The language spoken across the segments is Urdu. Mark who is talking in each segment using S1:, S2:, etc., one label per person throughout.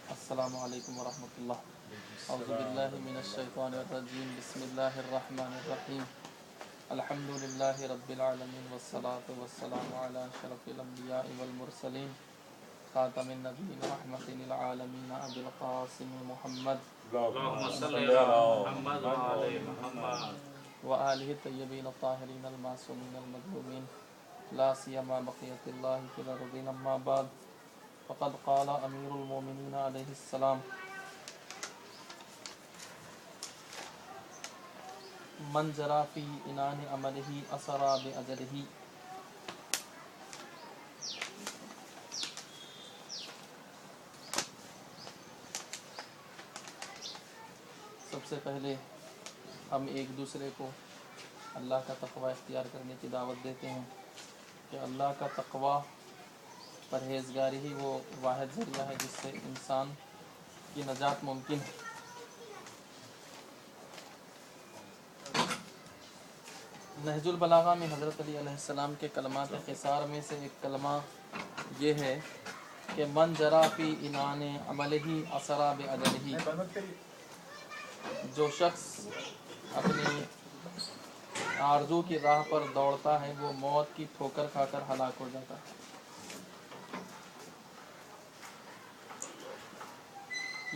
S1: السلام علیکم ورحمۃ اللہ۔ اعوذ باللہ من الشیطان الرجیم، بسم اللہ الرحمن الرحیم، الحمد للہ رب العالمین والصلاة والسلام علی اشرف الانبیاء والمرسلین، خاتم النبیین رحمۃ للعالمین، ابی القاسم محمد
S2: اللهم صل على محمد وعلى محمد
S1: وآلہ الطیبین الطاہرین المعصومین المظلومین، لا سیما بقیت اللہ فی الارض، اما بعد فقد قال امیر المومنین علیہ السلام: من جرا فی عنان عملہ اسرا باجلہ۔ سب سے پہلے ہم ایک دوسرے کو اللہ کا تقوی اختیار کرنے کی دعوت دیتے ہیں کہ اللہ کا تقوی، پرہیزگاری ہی وہ واحد ذریعہ ہے جس سے انسان کی نجات ممکن ہے۔ نہج البلاغہ میں حضرت علی علیہ السلام کے کلمات قصار میں سے ایک کلمہ یہ ہے کہ من جرا فی عنان عملہ اسرا باجلہ، جو شخص اپنی آرزو کی راہ پر دوڑتا ہے وہ موت کی ٹھوکر کھا کر ہلاک ہو جاتا ہے۔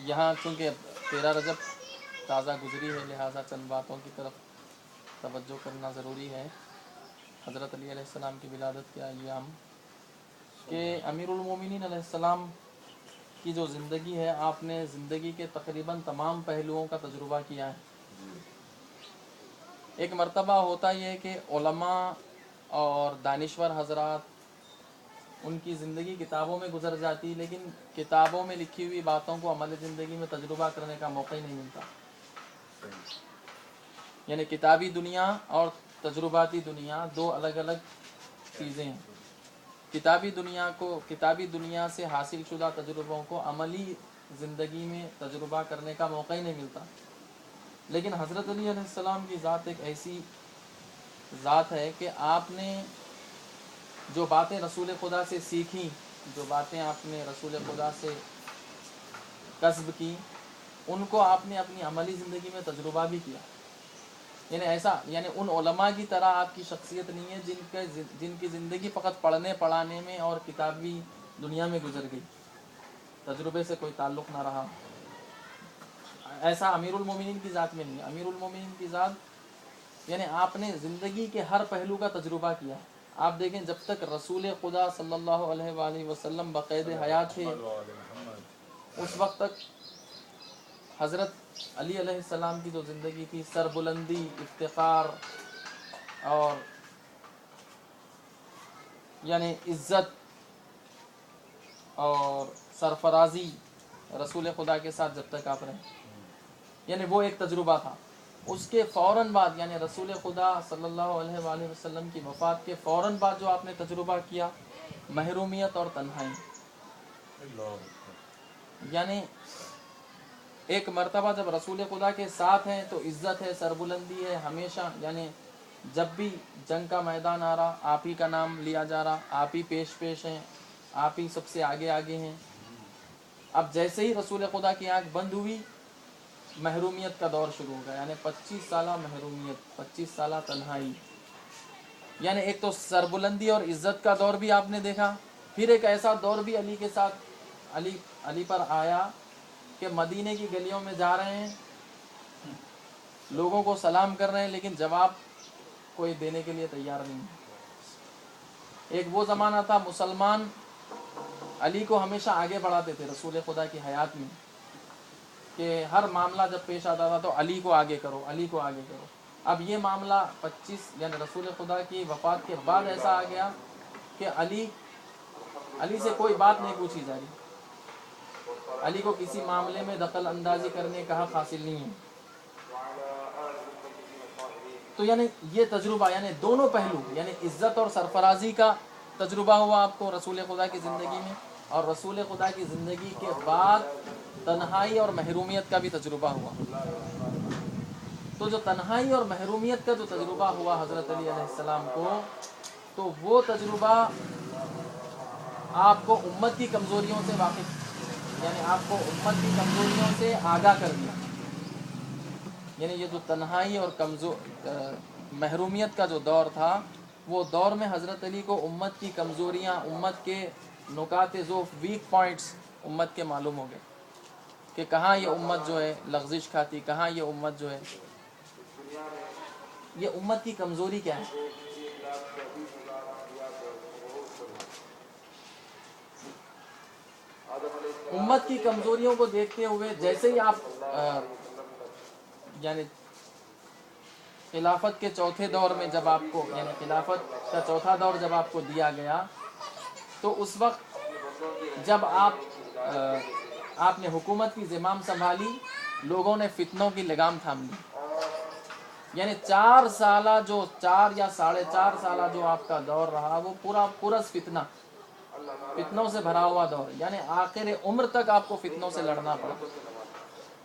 S1: یہاں چونکہ 13 رجب تازہ گزری ہے، لہٰذا چند باتوں کی طرف توجہ کرنا ضروری ہے۔ حضرت علی علیہ السلام کی ولادت کے ایام کہ امیر المومنین علیہ السلام کی جو زندگی ہے، آپ نے زندگی کے تقریباً تمام پہلوؤں کا تجربہ کیا ہے۔ ایک مرتبہ ہوتا یہ ہے کہ علماء اور دانشور حضرات، ان کی زندگی کتابوں میں گزر جاتی، لیکن کتابوں میں لکھی ہوئی باتوں کو عمل زندگی میں تجربہ کرنے کا موقع ہی نہیں ملتا۔ یعنی کتابی دنیا اور تجرباتی دنیا دو الگ الگ چیزیں ہیں۔ کتابی دنیا سے حاصل شدہ تجربوں کو عملی زندگی میں تجربہ کرنے کا موقع ہی نہیں ملتا۔ لیکن حضرت علی علیہ السلام کی ذات ایک ایسی ذات ہے کہ آپ نے جو باتیں رسول خدا سے سیکھیں، جو باتیں آپ نے رسول خدا سے کسب کی، ان کو آپ نے اپنی عملی زندگی میں تجربہ بھی کیا۔ یعنی ان علماء کی طرح آپ کی شخصیت نہیں ہے جن کی زندگی فقط پڑھنے پڑھانے میں اور کتابی دنیا میں گزر گئی، تجربے سے کوئی تعلق نہ رہا۔ ایسا امیر المومنین کی ذات میں نہیں ہے۔ امیر المومنین کی ذات یعنی آپ نے زندگی کے ہر پہلو کا تجربہ کیا۔ آپ دیکھیں، جب تک رسول خدا صلی اللہ علیہ وآلہ وسلم بقید حیات تھے، اس وقت تک حضرت علی علیہ السلام کی جو زندگی تھی، سربلندی، افتخار اور یعنی عزت اور سرفرازی رسول خدا کے ساتھ جب تک آپ رہے، یعنی وہ ایک تجربہ تھا۔ اس کے فوراً بعد یعنی رسول خدا صلی اللہ علیہ وآلہ وسلم کی وفات کے فوراً بعد جو آپ نے تجربہ کیا، محرومیت اور تنہائی۔ یعنی ایک مرتبہ جب رسول خدا کے ساتھ ہیں تو عزت ہے، سربلندی ہے، ہمیشہ یعنی جب بھی جنگ کا میدان آ رہا آپ ہی کا نام لیا جا رہا، آپ ہی پیش ہیں، آپ ہی سب سے آگے ہیں۔ اب جیسے ہی رسول خدا کی آنکھ بند ہوئی، محرومیت کا دور شروع ہو گیا، یعنی 25 سالہ محرومیت، 25 سالہ تنہائی۔ یعنی ایک تو سربلندی اور عزت کا دور بھی آپ نے دیکھا، پھر ایک ایسا دور بھی علی کے ساتھ علی پر آیا کہ مدینے کی گلیوں میں جا رہے ہیں، لوگوں کو سلام کر رہے ہیں، لیکن جواب کوئی دینے کے لیے تیار نہیں۔ ایک وہ زمانہ تھا مسلمان علی کو ہمیشہ آگے بڑھاتے تھے رسول خدا کی حیات میں، کہ ہر معاملہ جب پیش آتا تھا تو علی کو آگے کرو، علی کو آگے کرو۔ اب یہ معاملہ 25 یعنی رسول خدا کی وفات کے بعد ایسا آ گیا کہ علی سے کوئی بات نہیں پوچھی جا رہی، علی کو کسی معاملے میں دخل اندازی کرنے کا حق حاصل نہیں ہے۔ تو یعنی یہ تجربہ، یعنی دونوں پہلو، یعنی عزت اور سرفرازی کا تجربہ ہوا آپ کو رسول خدا کی زندگی میں، اور رسول خدا کی زندگی کے بعد تنہائی اور محرومیت کا بھی تجربہ ہوا۔ تو جو تنہائی اور محرومیت کا جو تجربہ ہوا حضرت علی علیہ السلام کو، تو وہ تجربہ آپ کو امت کی کمزوریوں سے واقف، یعنی آپ کو امت کی کمزوریوں سے آگاہ کر دیا. یعنی یہ جو تنہائی اور محرومیت کا جو دور تھا، وہ دور میں حضرت علی کو امت کی کمزوریاں، امت کے نکات ضعف، ویک پوائنٹس امت کے معلوم ہو گئے کہ کہاں یہ امت جو ہے لغزش کھاتی، کہاں یہ امت جو ہے، یہ امت کی کمزوری کیا ہے. امت کی کمزوریوں کو دیکھتے ہوئے جیسے ہی آپ یعنی خلافت کے چوتھے دور میں جب آپ کو، یعنی خلافت کا چوتھا دور جب آپ کو دیا گیا، تو اس وقت جب آپ نے حکومت کی زمام سنبھالی، لوگوں نے فتنوں کی لگام تھام لی. یعنی 4 سالہ جو 4 یا 4.5 سالہ جو آپ کا دور رہا، وہ پورا فتنوں سے بھرا ہوا دور، یعنی آخر عمر تک آپ کو فتنوں سے لڑنا پڑا.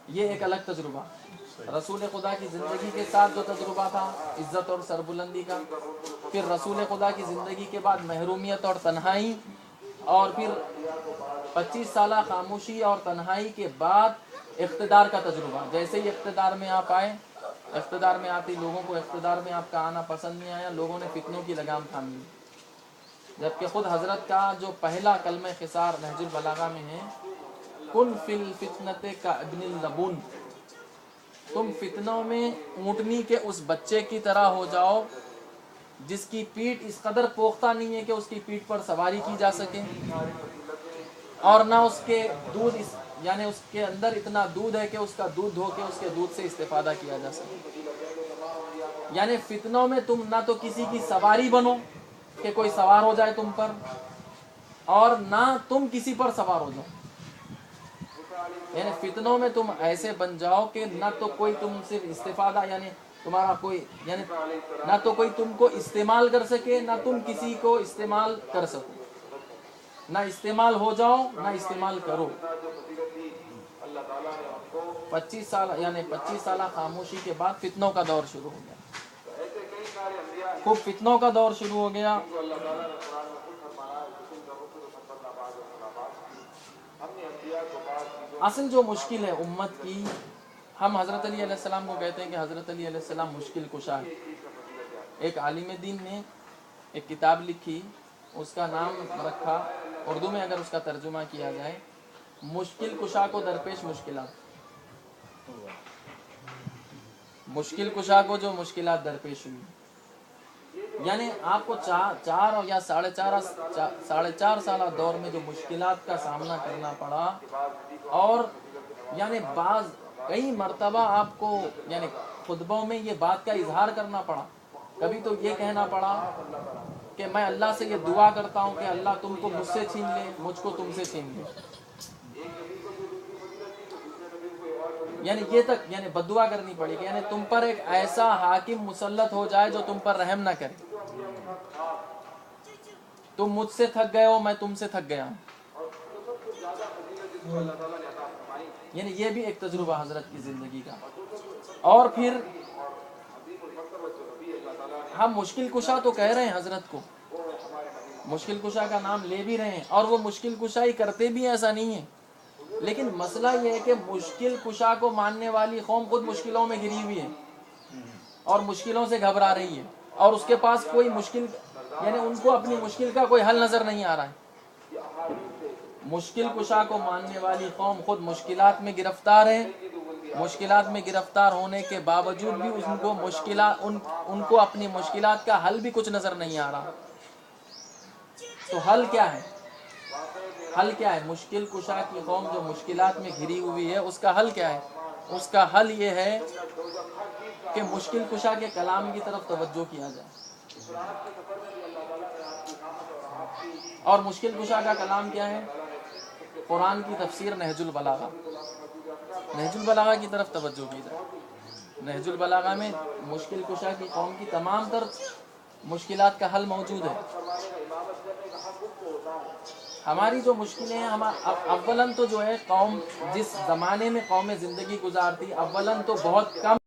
S1: یہ ایک الگ تجربہ. رسول خدا کی زندگی کے ساتھ جو تجربہ تھا عزت اور سربلندی کا، پھر رسول خدا کی زندگی کے بعد محرومیت اور تنہائی، اور پھر 25 سالہ خاموشی اور تنہائی کے بعد اقتدار کا تجربہ. جیسے ہی اقتدار میں آپ آئے، اقتدار میں آتے لوگوں کو اقتدار میں آپ کا آنا پسند نہیں آیا، لوگوں نے فتنوں کی لگام تھام لی. جبکہ خود حضرت کا جو پہلا کلمہ خسار نہج البلاغہ میں ہے، کن فی الفتنۃ کابن اللبون، تم فتنوں میں اونٹنی کے اس بچے کی طرح ہو جاؤ جس کی پیٹھ اس قدر پختہ نہیں ہے کہ اس کی پیٹھ پر سواری کی جا سکے، اور نہ اس کے دودھ یعنی اس کے اندر اتنا دودھ ہے کہ اس کا دودھ دھو کے اس کے دودھ سے استفادہ کیا جا سکے. یعنی فتنوں میں تم نہ تو کسی کی سواری بنو کہ کوئی سوار ہو جائے تم پر، اور نہ تم کسی پر سوار ہو جاؤ. یعنی فتنوں میں تم ایسے بن جاؤ کہ نہ تو کوئی تم سے استفادہ، یعنی تمہارا کوئی، یعنی نہ تو کوئی تم کو استعمال کر سکے، نہ تم کسی کو استعمال کر سکو. نہ استعمال ہو جاؤ نہ استعمال کرو. 25 سالہ خاموشی کے بعد فتنوں کا دور شروع ہو گیا. خوب فتنوں کا دور شروع ہو گیا. اصل جو مشکل ہے امت کی، ہم حضرت علی علیہ السلام کو کہتے ہیں کہ حضرت علی علیہ السلام مشکل کشا ہے. ایک عالم دین نے ایک کتاب لکھی، اس کا نام رکھا، اردو میں اگر اس کا ترجمہ کیا جائے، مشکل کشا کو درپیش مشکلات. مشکل کشا کو جو مشکلات درپیش ہوئی، یعنی آپ کو 4 یا 4.5 سالہ دور میں جو مشکلات کا سامنا کرنا پڑا، اور یعنی کئی مرتبہ آپ کو یعنی خطبوں میں یہ بات کا اظہار کرنا پڑا. کبھی تو یہ کہنا پڑا کہ میں اللہ سے یہ دعا کرتا ہوں کہ اللہ تم کو مجھ سے چھین لے، مجھ کو تم سے چھین لے. یعنی یہ تک یعنی بددعا کرنی پڑی کہ یعنی تم پر ایک ایسا حاکم مسلط ہو جائے جو تم پر رحم نہ کرے. تم مجھ سے تھک گئے ہو، میں تم سے تھک گیا ہوں. یعنی یہ بھی ایک تجربہ حضرت کی زندگی کا. اور پھر ہم مشکل کشا تو کہہ رہے ہیں حضرت کو، مشکل کشا کا نام لے بھی رہے ہیں، اور وہ مشکل کشائی کرتے بھی ایسا نہیں ہے. لیکن مسئلہ یہ ہے کہ مشکل کشا کو ماننے والی قوم خود مشکلوں میں گری ہوئی ہے اور مشکلوں سے گھبرا رہی ہے، اور اس کے پاس کوئی مشکل، یعنی ان کو اپنی مشکل کا کوئی حل نظر نہیں آ رہا ہے. مشکل کشا کو ماننے والی قوم خود مشکلات میں گرفتار ہے. مشکلات میں گرفتار ہونے کے باوجود بھی ان کو اپنی مشکلات کا حل بھی کچھ نظر نہیں آ رہا. تو حل کیا ہے؟ حل کیا ہے؟ مشکل کشا کی قوم جو مشکلات میں گھری ہوئی ہے، اس کا حل کیا ہے؟ اس کا حل یہ ہے کہ مشکل کشا کے کلام کی طرف توجہ کیا جائے. اور مشکل کشا کا کلام کیا ہے؟ قرآن کی تفسیر نہج البلاغہ. نہج البلاغہ کی طرف توجہ کی جائے. نہج البلاغہ میں مشکل کشا کی قوم کی تمام تر مشکلات کا حل موجود ہے. ہماری جو مشکلیں ہیں، اولاً تو جو ہے قوم جس زمانے میں قومیں زندگی گزارتی، اولاً تو بہت کم